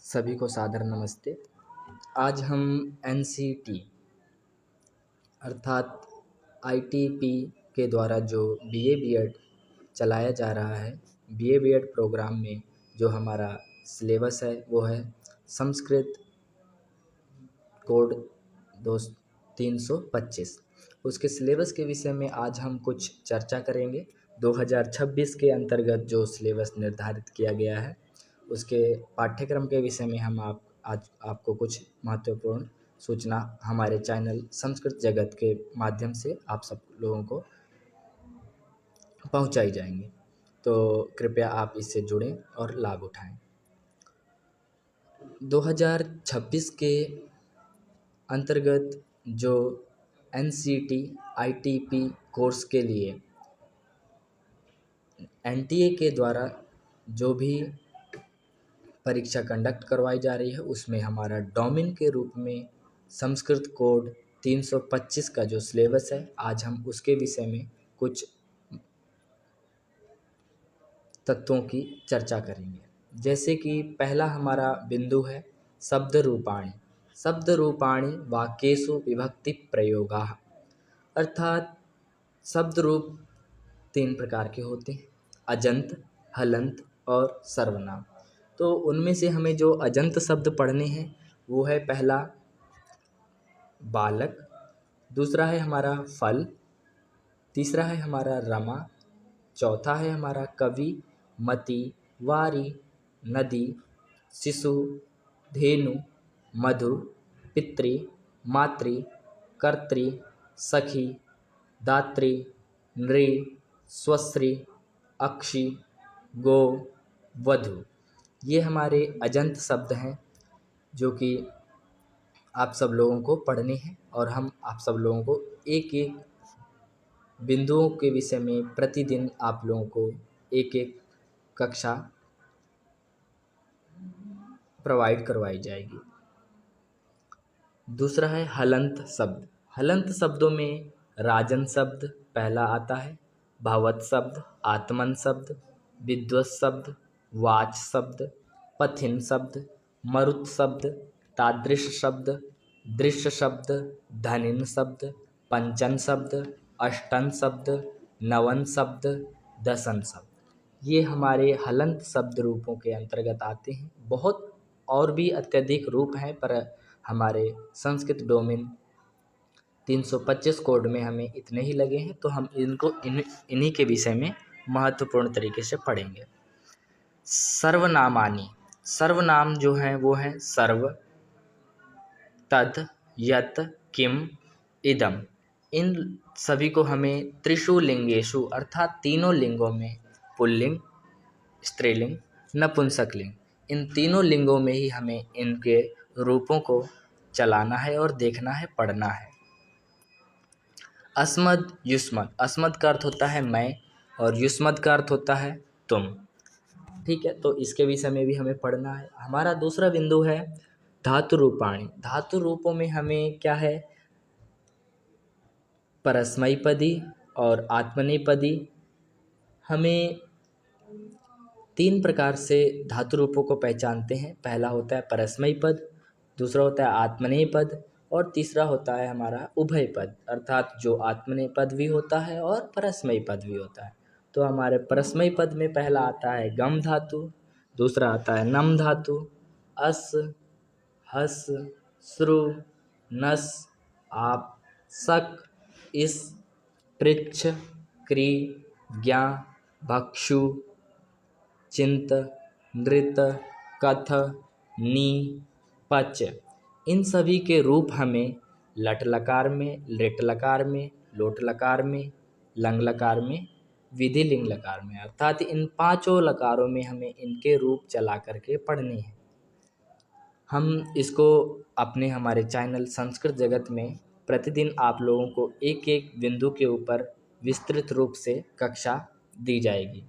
सभी को सादर नमस्ते। आज हम एनसीटी अर्थात आईटीपी के द्वारा जो बीए बीएड चलाया जा रहा है, बीए बीएड प्रोग्राम में जो हमारा सिलेबस है वो है संस्कृत कोड 325। उसके सिलेबस के विषय में आज हम कुछ चर्चा करेंगे। 2026 के अंतर्गत जो सिलेबस निर्धारित किया गया है उसके पाठ्यक्रम के विषय में हम आज आपको कुछ महत्वपूर्ण सूचना हमारे चैनल संस्कृत जगत के माध्यम से आप सब लोगों को पहुंचाई जाएंगी, तो कृपया आप इससे जुड़ें और लाभ उठाएं। 2026 के अंतर्गत जो एनसीटी आईटीपी कोर्स के लिए एनटीए के द्वारा जो भी परीक्षा कंडक्ट करवाई जा रही है उसमें हमारा डोमेन के रूप में संस्कृत कोड 325 का जो सिलेबस है, आज हम उसके विषय में कुछ तत्वों की चर्चा करेंगे। जैसे कि पहला हमारा बिंदु है शब्द रूपाणी। शब्द रूपाणी वाक्येषु विभक्ति प्रयोगाः, अर्थात शब्द रूप 3 प्रकार के होते हैं, अजंत, हलंत और सर्वनाम। तो उनमें से हमें जो अजंत शब्द पढ़ने हैं वो है पहला बालक, दूसरा है हमारा फल, तीसरा है हमारा रमा, चौथा है हमारा कवि, मति, वारी, नदी, शिशु, धेनु, मधु, पितृ, मातृ, कर्तृ, सखी, दात्री, नृ, स्वश्री, अक्षी, गो, वधु। ये हमारे अजंत शब्द हैं जो कि आप सब लोगों को पढ़ने हैं और हम आप सब लोगों को एक एक बिंदुओं के विषय में प्रतिदिन आप लोगों को एक एक कक्षा प्रोवाइड करवाई जाएगी। दूसरा है हलंत शब्द। हलंत शब्दों में राजन शब्द पहला आता है, भावत शब्द, आत्मन शब्द, विद्वत शब्द, वाच शब्द, पथिन शब्द, मरुत शब्द, तादृश शब्द, दृश्य शब्द, धनिन शब्द, पंचन शब्द, अष्टन शब्द, नवन शब्द, दसन शब्द। ये हमारे हलंत शब्द रूपों के अंतर्गत आते हैं। बहुत और भी अत्यधिक रूप हैं, पर हमारे संस्कृत डोमेन 325 कोड में हमें इतने ही लगे हैं, तो हम इन्हीं के विषय में महत्वपूर्ण तरीके से पढ़ेंगे। सर्वनामानि। सर्वनाम जो हैं वो हैं सर्व, तद, यत, किम, इदम। इन सभी को हमें त्रिषु लिंगेषु अर्थात तीनों लिंगों में, पुल्लिंग, स्त्रीलिंग, नपुंसकलिंग, इन तीनों लिंगों में ही हमें इनके रूपों को चलाना है और देखना है, पढ़ना है। अस्मद, युष्मद। अस्मद का अर्थ होता है मैं और युष्मद का अर्थ होता है तुम। ठीक है, तो इसके विषय में भी हमें पढ़ना है। हमारा दूसरा बिंदु है धातु रूपाणी। धातु रूपों में हमें क्या है, परस्मैपदी और आत्मनेपदी। हमें 3 प्रकार से धातु रूपों को पहचानते हैं। पहला होता है परस्मैपद, दूसरा होता है आत्मनेपद और तीसरा होता है हमारा उभयपद, अर्थात जो आत्मनेपद भी होता है और परस्मैपद भी होता है। तो हमारे परस्मैपद में पहला आता है गम धातु, दूसरा आता है नम धातु, अस, हस, श्रु, नस, आप, सक, इस, पृच्छ, क्री, ज्ञा, भक्षु, चिंत, नृत, कथ, नी, पच। इन सभी के रूप हमें लट लकार में, लिट लकार में, लोट लकार में, लंग लकार में, विधि लिंग लकार में, अर्थात इन 5 लकारों में हमें इनके रूप चला करके पढ़ने हैं। हम इसको अपने हमारे चैनल संस्कृत जगत में प्रतिदिन आप लोगों को एक एक बिंदु के ऊपर विस्तृत रूप से कक्षा दी जाएगी।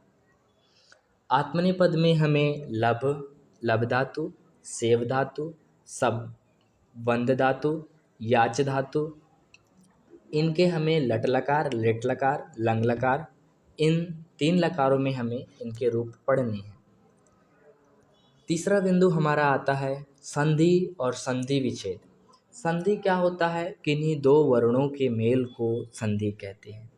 आत्मनेपद में हमें लब, लब धातु, सेव धातु, सब, बंद धातु, याच धातु, इनके हमें लट लकार, लिट लकार, लंग लकार, इन 3 लकारों में हमें इनके रूप पढ़ने हैं। तीसरा बिंदु हमारा आता है संधि और संधि विच्छेद। संधि क्या होता है? किन्हीं दो वर्णों के मेल को संधि कहते हैं।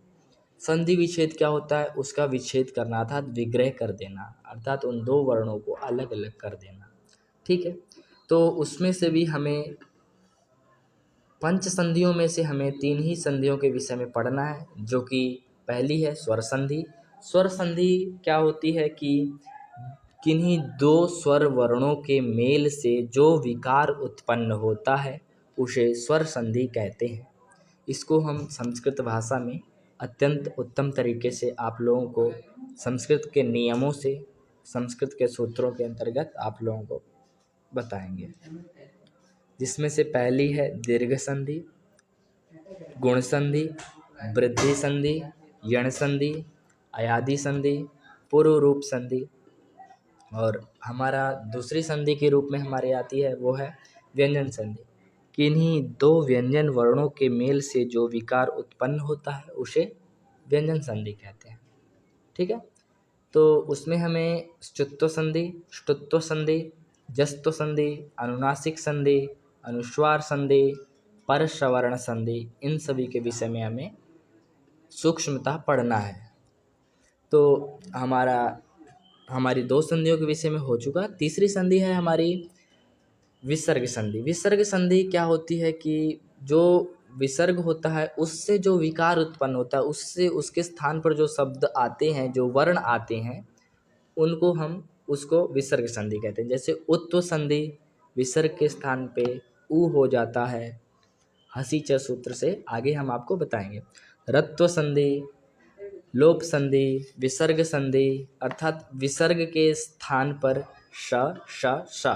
संधि विच्छेद क्या होता है? उसका विच्छेद करना अर्थात विग्रह कर देना, अर्थात उन दो वर्णों को अलग अलग कर देना। ठीक है, तो उसमें से भी हमें पंच संधियों में से हमें 3 ही संधियों के विषय में पढ़ना है, जो कि पहली है स्वर संधि। स्वर संधि क्या होती है कि किन्हीं दो स्वर वर्णों के मेल से जो विकार उत्पन्न होता है उसे स्वर संधि कहते हैं। इसको हम संस्कृत भाषा में अत्यंत उत्तम तरीके से आप लोगों को संस्कृत के नियमों से, संस्कृत के सूत्रों के अंतर्गत आप लोगों को बताएंगे, जिसमें से पहली है दीर्घ संधि, गुण संधि, वृद्धि संधि, यण संधि, अयादि संधि, पूर्व रूप संधि, और हमारा दूसरी संधि के रूप में हमारे आती है वो है व्यंजन संधि। किन्हीं दो व्यंजन वर्णों के मेल से जो विकार उत्पन्न होता है उसे व्यंजन संधि कहते हैं। ठीक है, तो उसमें हमें स्तुत्व संधि, ष्टुत्व संधि, जस्त्व संधि, अनुनासिक संधि, अनुस्वार संधि, परसवर्ण संधि, इन सभी के विषय में हमें सूक्ष्मतः पढ़ना है। तो हमारी 2 संधियों के विषय में हो चुका। तीसरी संधि है हमारी विसर्ग संधि। विसर्ग संधि क्या होती है कि जो विसर्ग होता है उससे जो विकार उत्पन्न होता है, उससे उसके स्थान पर जो शब्द आते हैं, जो वर्ण आते हैं, उनको हम उसको विसर्ग संधि कहते हैं। जैसे उत्व संधि, विसर्ग के स्थान पे उ हो जाता है, हसी च सूत्र से आगे हम आपको बताएंगे। रत्व संधि, लोप संधि, विसर्ग संधि, अर्थात विसर्ग के स्थान पर श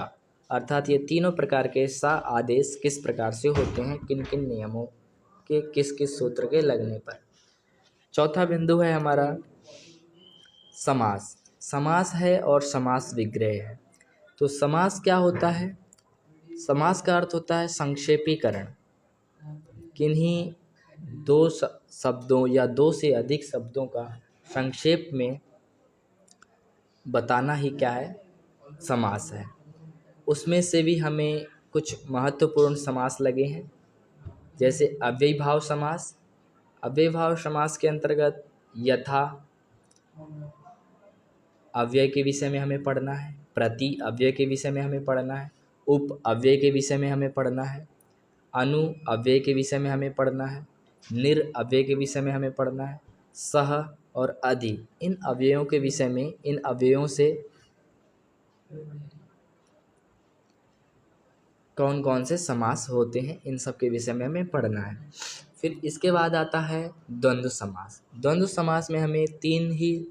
अर्थात ये तीनों प्रकार के सा आदेश किस प्रकार से होते हैं, किन किन नियमों के किस किस सूत्र के लगने पर। चौथा बिंदु है हमारा समास। समास है और समास विग्रह है। तो समास क्या होता है? समास का अर्थ होता है संक्षेपीकरण। किन्हीं दो शब्दों या 2 से अधिक शब्दों का संक्षेप में बताना ही क्या है? समास है। उसमें से भी हमें कुछ महत्वपूर्ण समास लगे हैं, जैसे अव्ययीभाव समास। अव्ययीभाव समास के अंतर्गत यथा अव्यय के विषय में हमें पढ़ना है, प्रति अव्यय के विषय में हमें पढ़ना है, उप अव्यय के विषय में हमें पढ़ना है, अनु अव्यय के विषय में हमें पढ़ना है, निर अव्यय के विषय में हमें पढ़ना है, सह और अधि, इन अव्ययों के विषय में, इन अव्ययों से कौन कौन से समास होते हैं, इन सब के विषय में हमें पढ़ना है। फिर इसके बाद आता है द्वंद्व समास। द्वंद्व समास में हमें 3 ही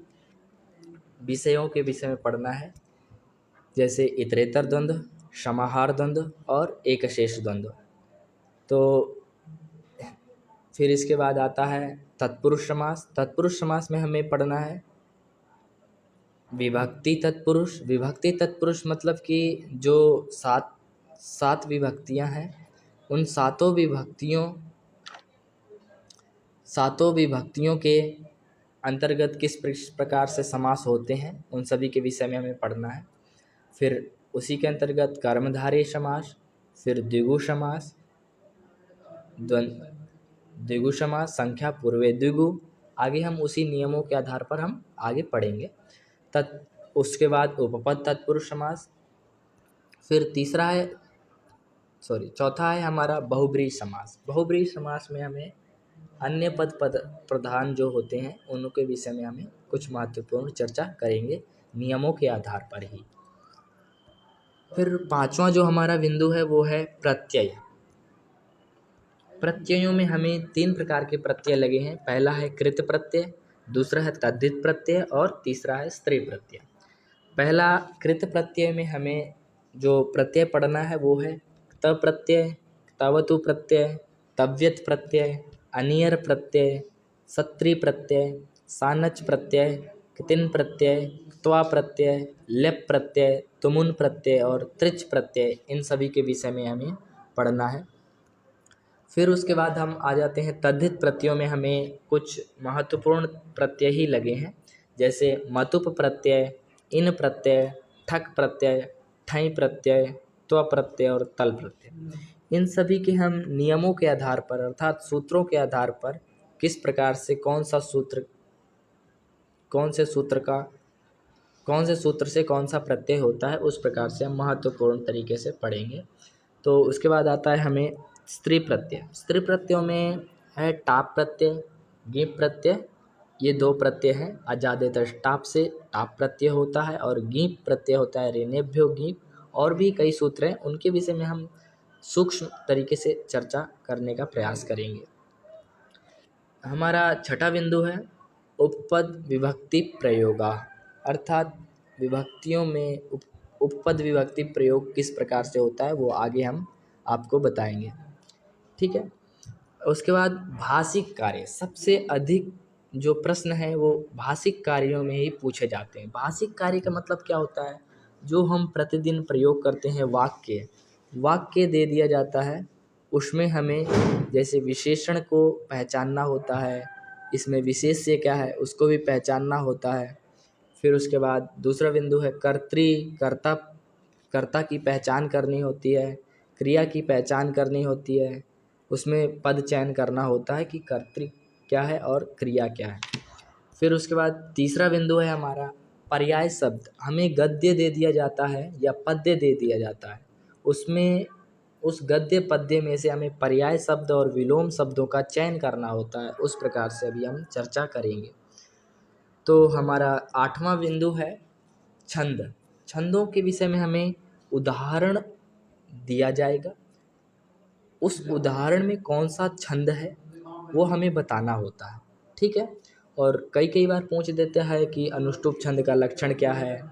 विषयों के विषय में पढ़ना है, जैसे इतरेतर द्वंद्व, समाहार द्वंद्व और एकशेष द्वंद्व। तो फिर इसके बाद आता है तत्पुरुष समास। तत्पुरुष समास में हमें पढ़ना है विभक्ति तत्पुरुष। विभक्ति तत्पुरुष मतलब कि जो सात विभक्तियां हैं, उन सातों विभक्तियों के अंतर्गत किस प्रकार से समास होते हैं, उन सभी के विषय में हमें पढ़ना है। फिर उसी के अंतर्गत कर्मधारय समास, फिर द्विगु समास, द्विगु समास, संख्या पूर्वे द्विगु, आगे हम उसी नियमों के आधार पर हम आगे पढ़ेंगे। उसके बाद उपपद तत्पुरुष समास। फिर चौथा है हमारा बहुब्रीहि समास। बहुब्रीहि समास में हमें अन्य पद प्रधान जो होते हैं उनके विषय में हमें कुछ महत्वपूर्ण चर्चा करेंगे नियमों के आधार पर ही। फिर 5वां जो हमारा बिंदु है वो है प्रत्यय। प्रत्ययों में हमें 3 प्रकार के प्रत्यय लगे हैं। पहला है कृत प्रत्यय, दूसरा है तद्धित प्रत्यय और तीसरा है स्त्री प्रत्यय। पहला कृत प्रत्यय में हमें जो प्रत्यय पढ़ना है वो है त प्रत्यय, तवतु प्रत्यय, तव्यत प्रत्यय, अनियर प्रत्यय, सत्री प्रत्यय, सानच प्रत्यय, कृतिन प्रत्यय, क्त्वा प्रत्यय, लेप प्रत्यय, तुमुन प्रत्यय और त्रिच प्रत्यय, इन सभी के विषय में हमें पढ़ना है। फिर उसके बाद हम आ जाते हैं तद्धित प्रत्ययों में हमें कुछ महत्वपूर्ण प्रत्यय ही लगे हैं, जैसे मतुप प्रत्यय, इन प्रत्यय, ठक प्रत्यय, ठञ् प्रत्यय, त्व प्रत्यय और तल प्रत्यय। इन सभी के हम नियमों के आधार पर अर्थात सूत्रों के आधार पर किस प्रकार से कौन से सूत्र से कौन सा प्रत्यय होता है, उस प्रकार से हम महत्वपूर्ण तरीके से पढ़ेंगे। तो उसके बाद आता है हमें स्त्री प्रत्यय। स्त्री प्रत्ययों में है टाप प्रत्यय, गीप प्रत्यय। ये दो प्रत्यय हैं। ज़्यादातर टाप से टाप प्रत्यय होता है और गीप प्रत्यय होता है ऋणेभ्यो गीप। और भी कई सूत्र हैं, उनके विषय में हम सूक्ष्म तरीके से चर्चा करने का प्रयास करेंगे। हमारा छठा बिंदु है उपपद विभक्ति प्रयोगा, अर्थात विभक्तियों में उपपद विभक्ति प्रयोग किस प्रकार से होता है वो आगे हम आपको बताएंगे। ठीक है। उसके बाद भाषिक कार्य, सबसे अधिक जो प्रश्न है वो भाषिक कार्यों में ही पूछे जाते हैं। भाषिक कार्य का मतलब क्या होता है? जो हम प्रतिदिन प्रयोग करते हैं वाक्य दे दिया जाता है, उसमें हमें जैसे विशेषण को पहचानना होता है, इसमें विशेष्य क्या है उसको भी पहचानना होता है। फिर उसके बाद दूसरा बिंदु है कर्ता की पहचान करनी होती है, क्रिया की पहचान करनी होती है, उसमें पद चयन करना होता है कि कर्तृ क्या है और क्रिया क्या है। फिर उसके बाद तीसरा बिंदु है हमारा पर्याय शब्द। हमें गद्य दे दिया जाता है या पद्य दे दिया जाता है, उसमें उस गद्य पद्य में से हमें पर्याय शब्द और विलोम शब्दों का चयन करना होता है। उस प्रकार से अभी हम चर्चा करेंगे। तो हमारा आठवां बिंदु है छंद। छंदों के विषय में हमें उदाहरण दिया जाएगा, उस उदाहरण में कौन सा छंद है वो हमें बताना होता है। ठीक है। और कई बार पूछ देते हैं कि अनुष्टुप छंद का लक्षण क्या है,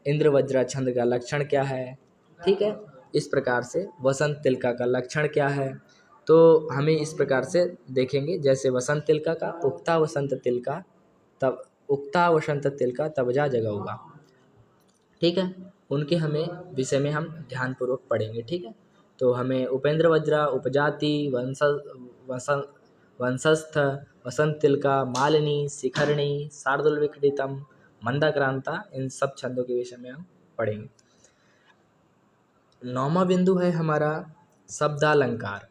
इंद्रवज्रा छंद का लक्षण क्या है। ठीक है। इस प्रकार से वसंत तिलका का लक्षण क्या है, तो हमें इस प्रकार से देखेंगे। जैसे वसंत तिलका का उक्ता वसंत तिलका तब जा जगऊगा। ठीक है। उनके हमें विषय में हम ध्यानपूर्वक पढ़ेंगे। ठीक है। तो हमें उपेंद्र वज्रा, उपजाति, वंशस्थ, वसंत तिलका, मालिनी, शिखरणी, शार्दुल विक्रीडितम, मंदाक्रांता, इन सब छंदों के विषय में हम पढ़ेंगे। नौवां बिंदु है हमारा शब्दालंकार।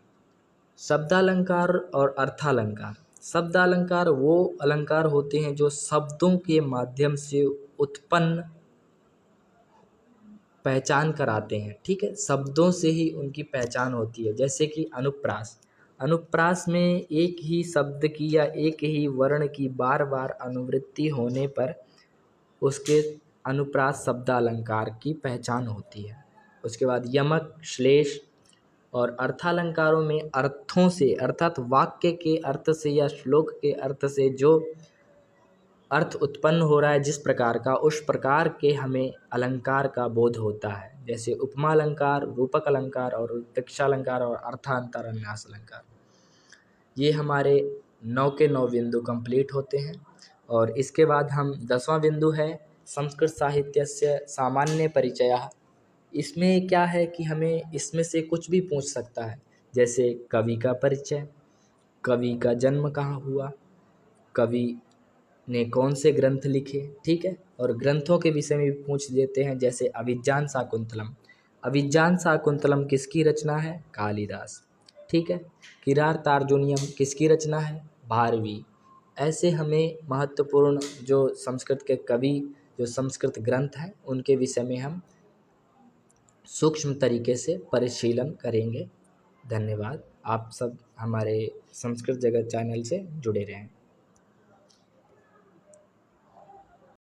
शब्दालंकार और अर्थालंकार। शब्दालंकार वो अलंकार होते हैं जो शब्दों के माध्यम से उत्पन्न पहचान कराते हैं। ठीक है। शब्दों से ही उनकी पहचान होती है। जैसे कि अनुप्रास में एक ही शब्द की या एक ही वर्ण की बार बार अनुवृत्ति होने पर उसके अनुप्रास शब्दालंकार की पहचान होती है। उसके बाद यमक, श्लेष और अर्थालंकारों में अर्थों से अर्थात वाक्य के अर्थ से या श्लोक के अर्थ से जो अर्थ उत्पन्न हो रहा है जिस प्रकार का, उस प्रकार के हमें अलंकार का बोध होता है। जैसे उपमा अलंकार, रूपक अलंकार और उत्प्रेक्षालंकार और अर्थांतर अन्यास अलंकार। ये हमारे 9 के 9 बिंदु कंप्लीट होते हैं। और इसके बाद हम 10वां बिंदु है संस्कृत साहित्यस्य सामान्य परिचयः। इसमें क्या है कि हमें इसमें से कुछ भी पूछ सकता है। जैसे कवि का परिचय, कवि का जन्म कहाँ हुआ, कवि ने कौन से ग्रंथ लिखे। ठीक है। और ग्रंथों के विषय में भी पूछ देते हैं। जैसे अभिज्ञान शाकुंतलम किसकी रचना है? कालिदास। ठीक है। किरातार्जुनीयम किसकी रचना है? भारवी। ऐसे हमें महत्वपूर्ण जो संस्कृत के कवि, जो संस्कृत ग्रंथ हैं, उनके विषय में हम सूक्ष्म तरीके से परिशीलन करेंगे। धन्यवाद। आप सब हमारे संस्कृत जगत चैनल से जुड़े रहें।